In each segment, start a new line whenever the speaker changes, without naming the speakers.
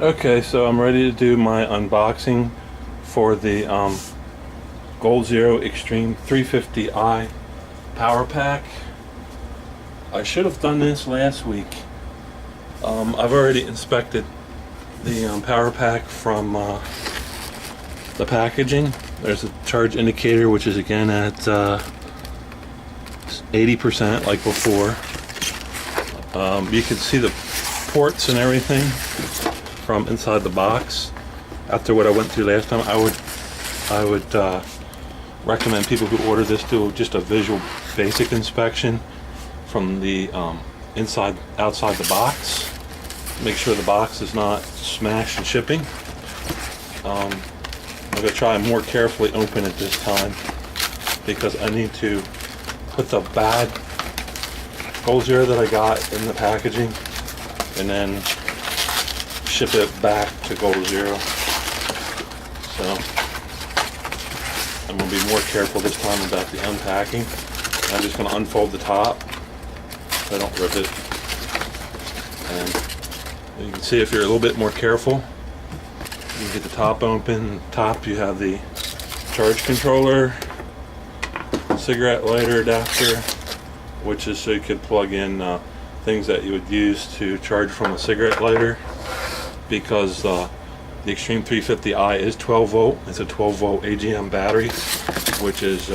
Okay, so I'm ready to do my unboxing for the Gold Zero Extreme 350i power pack. I should have done this last week. I've already inspected the power pack from the packaging. There's a charge indicator, which is again at 80% like before. You can see the ports and everything from inside the box. After what I went through last time, I would recommend people who order this do just a visual basic inspection from the outside the box. Make sure the box is not smashed in shipping. I'm going to try and more carefully open it this time because I need to put the bad Gold Zero that I got in the packaging and then ship it back to Gold Zero. So I'm going to be more careful this time about the unpacking. I'm just going to unfold the top so I don't rip it. And you can see if you're a little bit more careful, you get the top open. Top you have the charge controller, cigarette lighter adapter, which is so you could plug in things that you would use to charge from a cigarette lighter, because the Extreme 350i is 12 volt. It's a 12 volt AGM battery, which is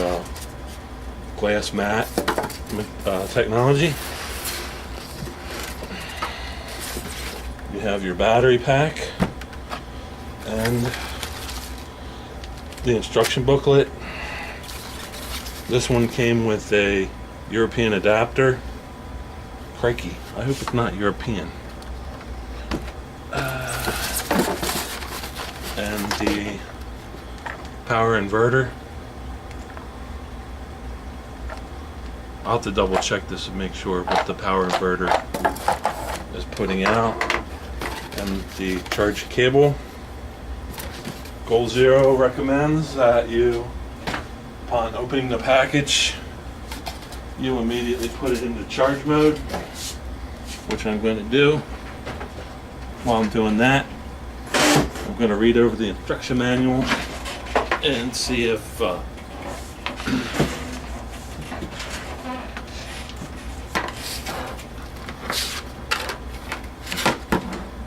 glass matte technology. You have your battery pack and the instruction booklet. This one came with a European adapter. Crikey, I hope it's not European. And the power inverter. I'll have to double check this to make sure what the power inverter is putting out. And the charge cable. Gold Zero recommends that you, upon opening the package, you immediately put it into charge mode, which I'm going to do. While I'm doing that, I'm going to read over the instruction manual and see if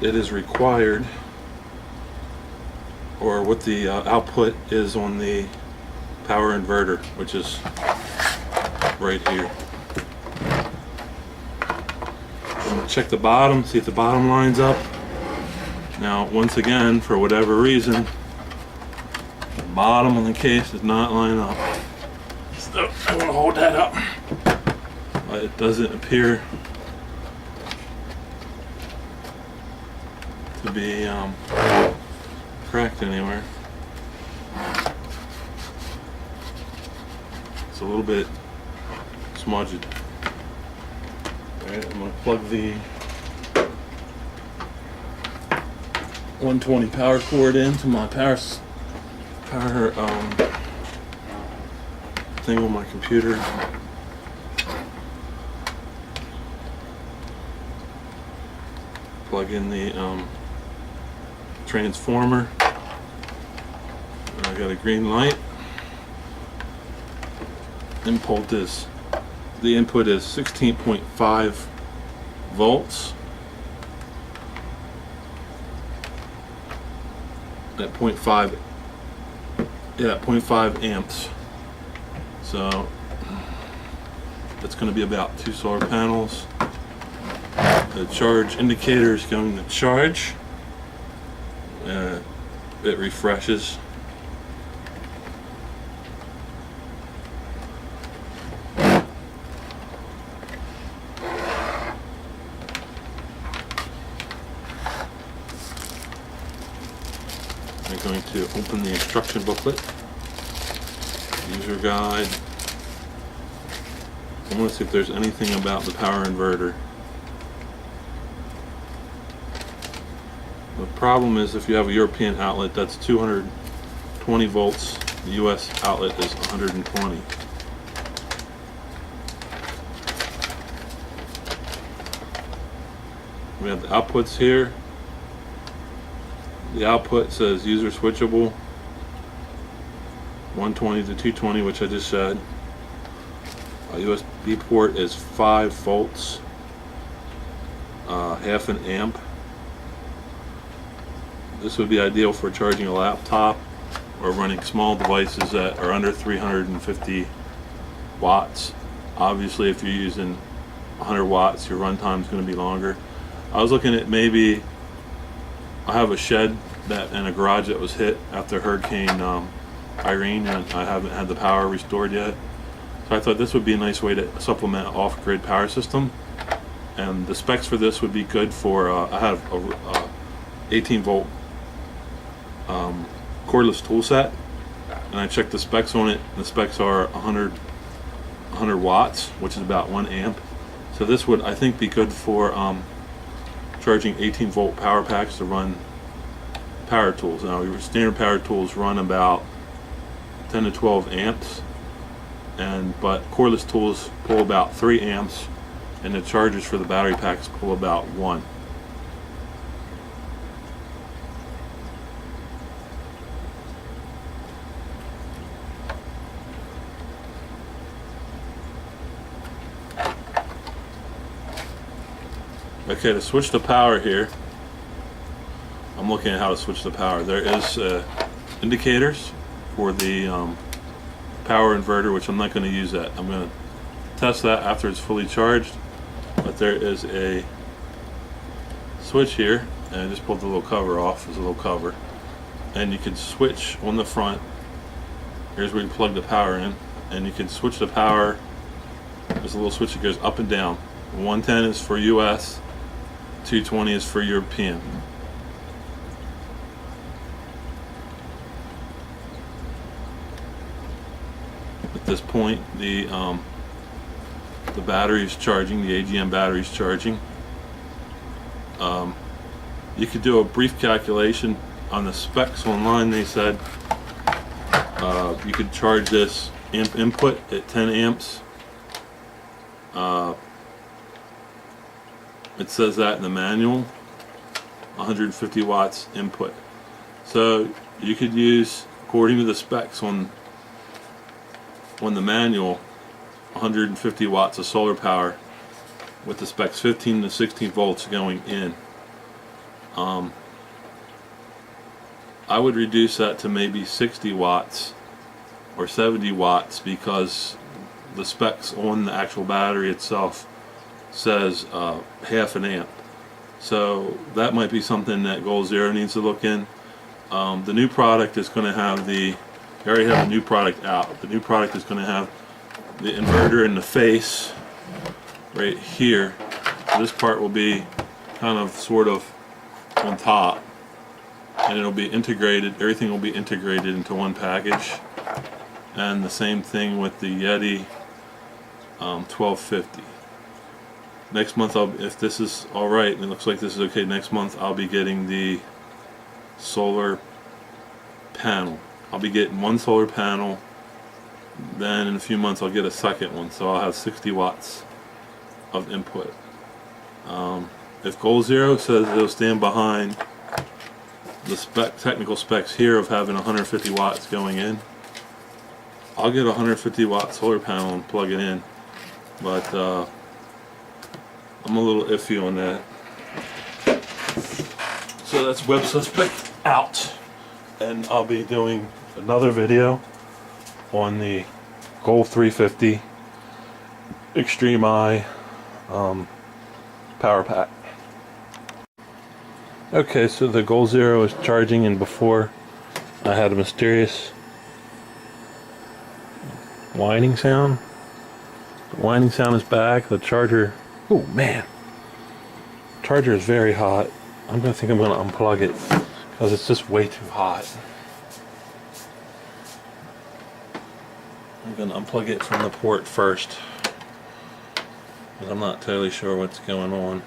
it is required, or what the output is on the power inverter, which is right here. I'm going to check the bottom, see if the bottom lines up. Now, once again, for whatever reason, the bottom of the case does not line up. So I'm going to hold that up. But it doesn't appear to be cracked anywhere. It's a little bit smudged. Alright, I'm going to plug the 120 power cord into my power thing on my computer. Plug in the transformer. I got a green light. The input is 16.5 volts at 0.5 amps. So that's going to be about 2 solar panels. The charge indicator is going to charge. It refreshes. I'm going to open the instruction booklet, user guide. I want to see if there's anything about the power inverter. The problem is if you have a European outlet, that's 220 volts. The US outlet is 120. We have the outputs here. The output says user switchable 120 to 220, which I just said. USB port is 5 volts, half an amp. This would be ideal for charging a laptop or running small devices that are under 350 watts. Obviously, if you're using 100 watts, your runtime is going to be longer. I was looking at maybe, I have a shed that in a garage that was hit after Hurricane Irene, and I haven't had the power restored yet. So I thought this would be a nice way to supplement off-grid power system. And the specs for this would be good for, I have a 18 volt cordless tool set, and I checked the specs on it. The specs are 100 watts, which is about 1 amp. So this would, I think, be good for charging 18 volt power packs to run power tools. Now, your standard power tools run about 10 to 12 amps, but cordless tools pull about 3 amps, and the chargers for the battery packs pull about 1. Okay, to switch the power here, I'm looking at how to switch the power. There is indicators for the power inverter, which I'm not going to use that. I'm going to test that after it's fully charged. But there is a switch here, and I just pulled the little cover off. There's a little cover, and you can switch on the front. Here's where you plug the power in, and you can switch the power. There's a little switch that goes up and down. 110 is for US, 220 is for European. At this point, the battery is charging. The AGM battery is charging. You could do a brief calculation on the specs online. They said you could charge this amp input at 10 amps. It says that in the manual, 150 watts input. So you could use, according to the specs on the manual, 150 watts of solar power with the specs 15 to 16 volts going in. I would reduce that to maybe 60 watts or 70 watts because the specs on the actual battery itself says half an amp. So that might be something that Goal Zero needs to look in. The new product is going to have they already have a new product out. The new product is going to have the inverter in the face right here. So this part will be kind of sort of on top, and it'll be integrated. Everything will be integrated into one package. And the same thing with the Yeti 1250. Next month, if this is alright, and it looks like this is okay, next month I'll be getting the solar panel. I'll be getting one solar panel, then in a few months I'll get a second one, so I'll have 60 watts of input. If Goal Zero says it'll stand behind the technical specs here of having 150 watts going in, I'll get a 150 watt solar panel and plug it in, but I'm a little iffy on that. So that's web suspect out, and I'll be doing another video on the Goal 350 Extreme Eye power pack. Okay, so the Goal Zero is charging, and before I had a mysterious whining sound. The whining sound is back. The charger, oh man, charger is very hot. I'm gonna think I'm gonna unplug it because it's just way too hot. I'm gonna unplug it from the port first, but I'm not totally sure what's going on.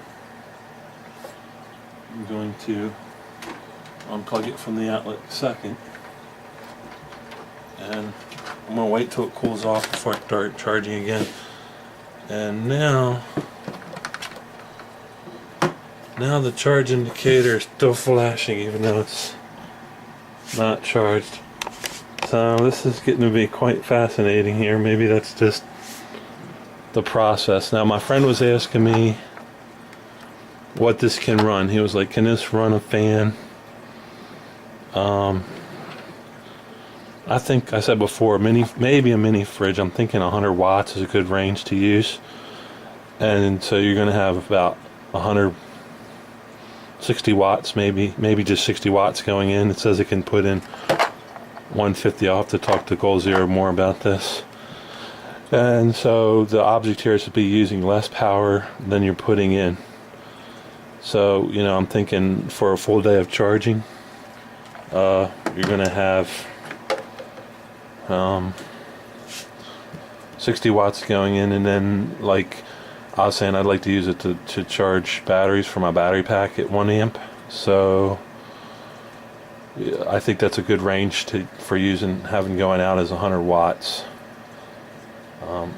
I'm going to unplug it from the outlet second, and I'm going to wait till it cools off before I start charging again. And now the charge indicator is still flashing even though it's not charged. So this is getting to be quite fascinating here. Maybe that's just the process. Now my friend was asking me what this can run. He was like, can this run a fan? I think I said before, maybe a mini fridge. I'm thinking 100 watts is a good range to use. And so you're going to have about 160 watts, maybe just 60 watts going in. It says it can put in 150. I'll have to talk to Goal Zero more about this. And so the object here is to be using less power than you're putting in. So, you know, I'm thinking for a full day of charging, you're going to have 60 watts going in, and then, like I was saying, I'd like to use it to charge batteries for my battery pack at 1 amp. So yeah, I think that's a good range for having going out as 100 watts.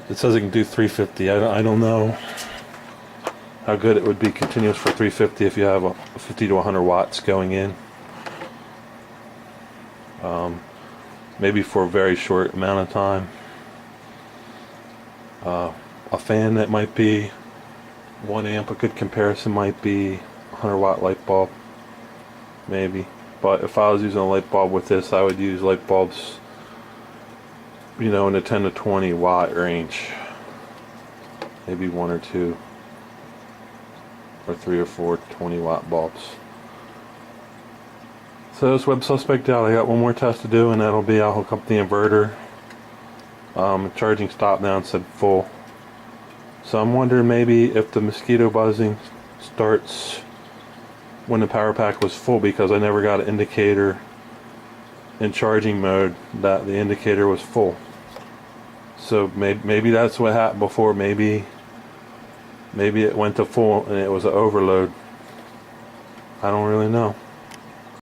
It says it can do 350. I don't know how good it would be continuous for 350 if you have a 50 to 100 watts going in. Maybe for a very short amount of time. A fan that might be 1 amp, a good comparison might be 100 watt light bulb, maybe. But if I was using a light bulb with this, I would use light bulbs, you know, in the 10 to 20 watt range. Maybe 1 or 2 or 3 or 4 20 watt bulbs. So this web suspect out. I got one more test to do, and that'll be I'll hook up the inverter. Charging stopped now and said full. So I'm wondering maybe if the mosquito buzzing starts when the power pack was full, because I never got an indicator in charging mode that the indicator was full. So maybe that's what happened before. Maybe it went to full and it was an overload. I don't really know.